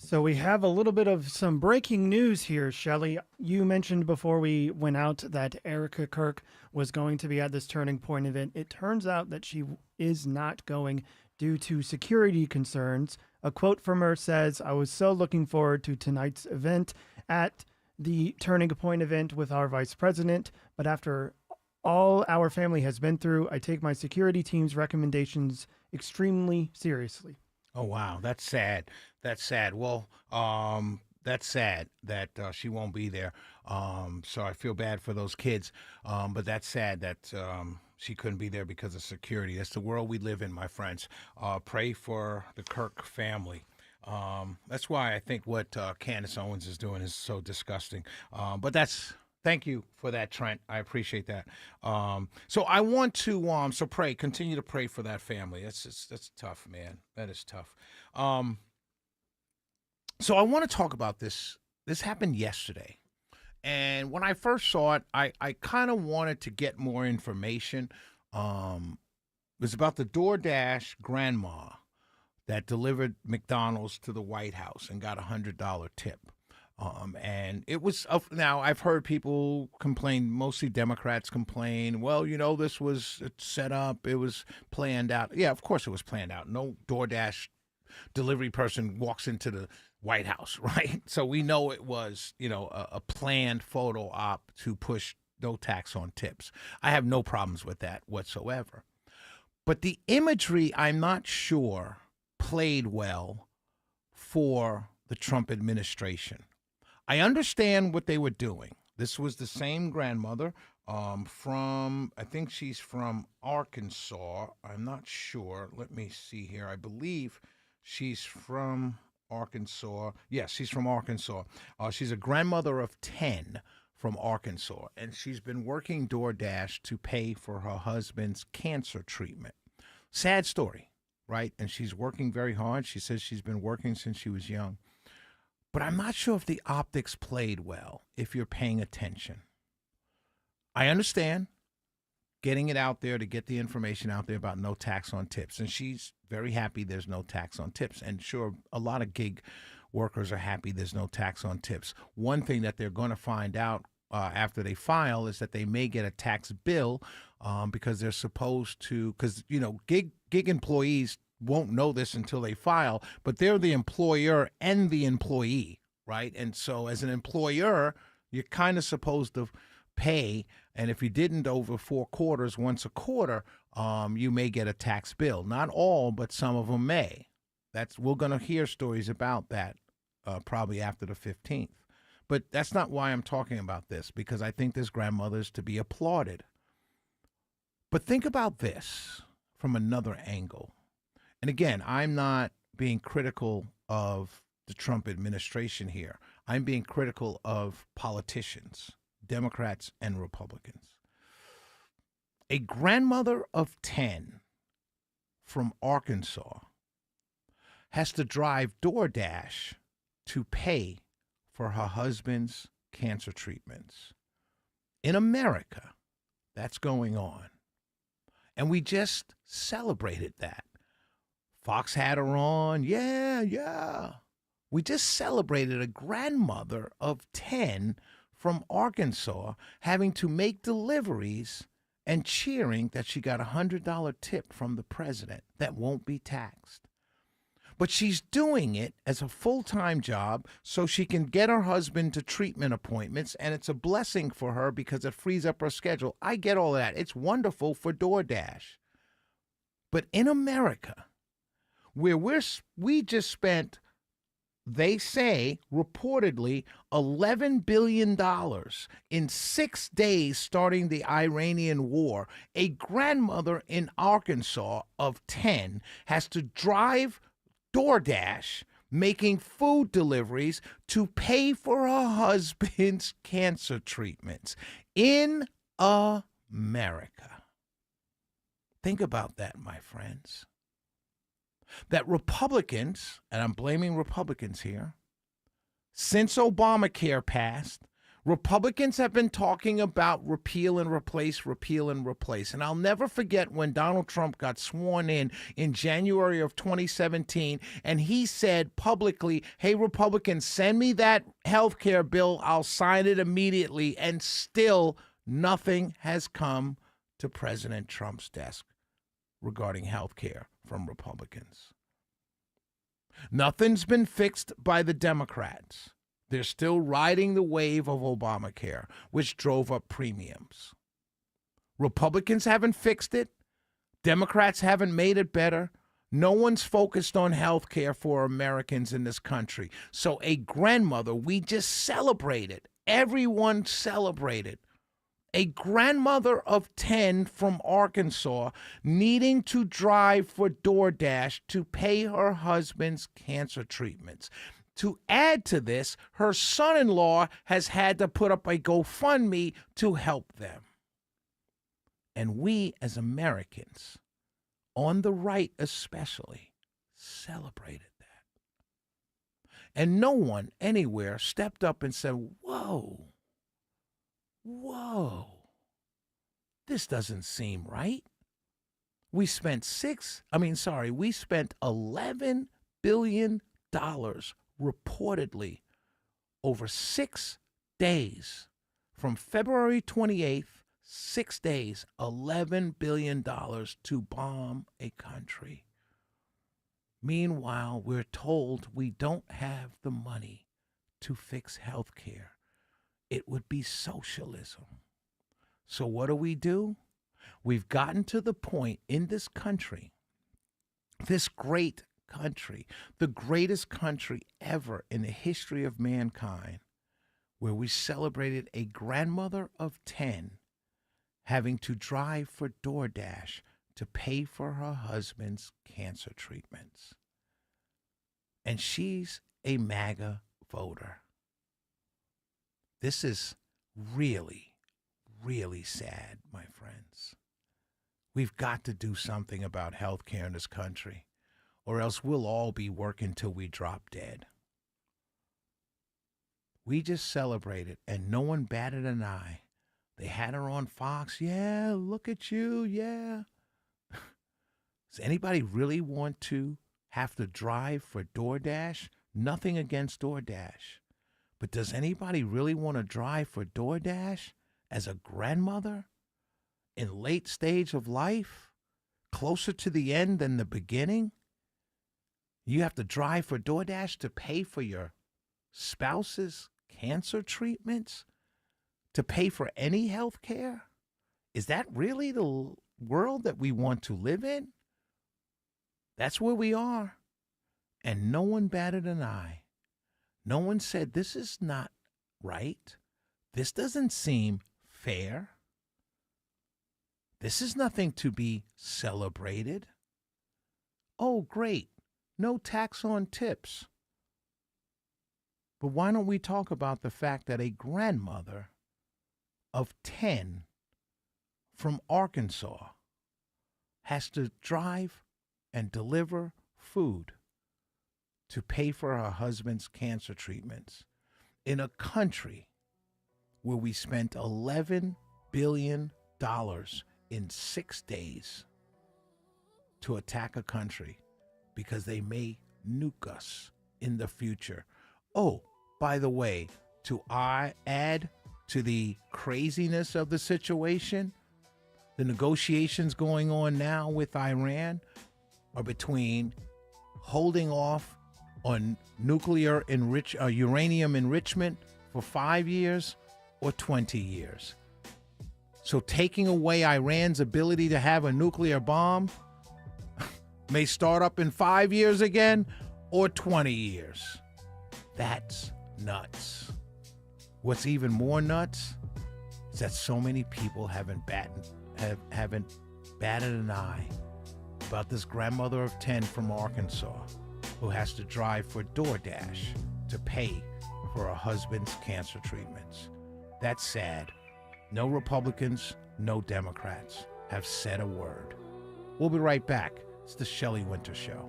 So we have a little bit of some breaking news here, Shelley. You mentioned before we went out that Erica Kirk was going to be at this Turning Point event. It turns out that she is not going due to security concerns. A quote from her says, "I was so looking forward to tonight's event at the Turning Point event with our vice president, but after all our family has been through, I take my security team's recommendations extremely seriously." Oh wow, that's sad. That's sad. Well, that's sad that she won't be there. So I feel bad for those kids. But that's sad that she couldn't be there because of security. That's the world we live in, my friends. Pray for the Kirk family. That's why I think what Candace Owens is doing is so disgusting. But that's Thank you for that, Trent. I appreciate that. So I want to pray, continue to pray for that family. That's tough, man. That is tough. So I want to talk about this. This happened yesterday. And when I first saw it, I kind of wanted to get more information. It was about the Doordash Grandma that delivered McDonald's to the White House and got $100 tip. And it was now I've heard people complain, mostly Democrats complain. Well, this was set up. It was planned out. Yeah, of course it was planned out. No DoorDash delivery person walks into the White House, right? So we know it was, a planned photo op to push no tax on tips. I have no problems with that whatsoever. But the imagery, I'm not sure, played well for the Trump administration. I understand what they were doing. This was the same grandmother I think she's from Arkansas. I'm not sure. Let me see here. I believe she's from Arkansas. Yes, she's from Arkansas. She's a grandmother of 10 from Arkansas, and she's been working DoorDash to pay for her husband's cancer treatment. Sad story, right? And she's working very hard. She says she's been working since she was young. But I'm not sure if the optics played well if you're paying attention. I understand getting it out there to get the information out there about no tax on tips. And she's very happy there's no tax on tips. And sure, a lot of gig workers are happy there's no tax on tips. One thing that they're going to find out after they file is that they may get a tax bill because they're supposed to, because, gig employees won't know this until they file, but they're the employer and the employee, right? And so as an employer, you're kind of supposed to pay, and if you didn't over 4 quarters, once a quarter, you may get a tax bill. Not all, but some of them may. We're going to hear stories about that probably after the 15th. But that's not why I'm talking about this, because I think this grandmother is to be applauded. But think about this from another angle. And again, I'm not being critical of the Trump administration here. I'm being critical of politicians, Democrats and Republicans. A grandmother of 10 from Arkansas has to drive DoorDash to pay for her husband's cancer treatments. In America, that's going on. And we just celebrated that. Fox had her on. Yeah. We just celebrated a grandmother of 10 from Arkansas having to make deliveries and cheering that she got a $100 tip from the president that won't be taxed. But she's doing it as a full-time job so she can get her husband to treatment appointments, and it's a blessing for her because it frees up her schedule. I get all that. It's wonderful for DoorDash. But in America, where we just spent, they say, reportedly, $11 billion in 6 days starting the Iranian war, a grandmother in Arkansas of 10 has to drive DoorDash making food deliveries to pay for her husband's cancer treatments in America. Think about that, my friends. That Republicans, and I'm blaming Republicans here, since Obamacare passed, Republicans have been talking about repeal and replace, repeal and replace. And I'll never forget when Donald Trump got sworn in January of 2017, and he said publicly, hey, Republicans, send me that health care bill. I'll sign it immediately. And still nothing has come to President Trump's desk regarding health care from Republicans. Nothing's been fixed by the Democrats. They're still riding the wave of Obamacare, which drove up premiums. Republicans haven't fixed it. Democrats haven't made it better. No one's focused on health care for Americans in this country. So a grandmother, we just celebrated. Everyone celebrated. A grandmother of 10 from Arkansas needing to drive for DoorDash to pay her husband's cancer treatments. To add to this, her son-in-law has had to put up a GoFundMe to help them. And we as Americans, on the right especially, celebrated that. And no one anywhere stepped up and said, whoa, this doesn't seem right. We spent $11 billion reportedly over 6 days, from February 28th, 6 days, $11 billion to bomb a country. Meanwhile, we're told we don't have the money to fix health care. It would be socialism. So what do? We've gotten to the point in this country, this great country, the greatest country ever in the history of mankind, where we celebrated a grandmother of 10 having to drive for DoorDash to pay for her husband's cancer treatments. And she's a MAGA voter. This is really, really sad, my friends. We've got to do something about health care in this country, or else we'll all be working till we drop dead. We just celebrated, and no one batted an eye. They had her on Fox. Yeah, look at you, yeah. Does anybody really want to have to drive for DoorDash? Nothing against DoorDash. But does anybody really want to drive for DoorDash as a grandmother in late stage of life, closer to the end than the beginning? You have to drive for DoorDash to pay for your spouse's cancer treatments, to pay for any health care? Is that really the world that we want to live in? That's where we are. And no one batted an eye. No one said, this is not right. This doesn't seem fair. This is nothing to be celebrated. Oh, great. No tax on tips. But why don't we talk about the fact that a grandmother of 10 from Arkansas has to drive and deliver food to pay for her husband's cancer treatments in a country where we spent $11 billion in 6 days to attack a country because they may nuke us in the future. Oh, by the way, to add to the craziness of the situation, the negotiations going on now with Iran are between holding off on uranium enrichment for 5 years or 20 years. So taking away Iran's ability to have a nuclear bomb may start up in 5 years again or 20 years. That's nuts. What's even more nuts is that so many people haven't batted an eye about this grandmother of 10 from Arkansas who has to drive for DoorDash to pay for her husband's cancer treatments. That's sad. No Republicans, no Democrats have said a word. We'll be right back. It's the Shelley Winter Show.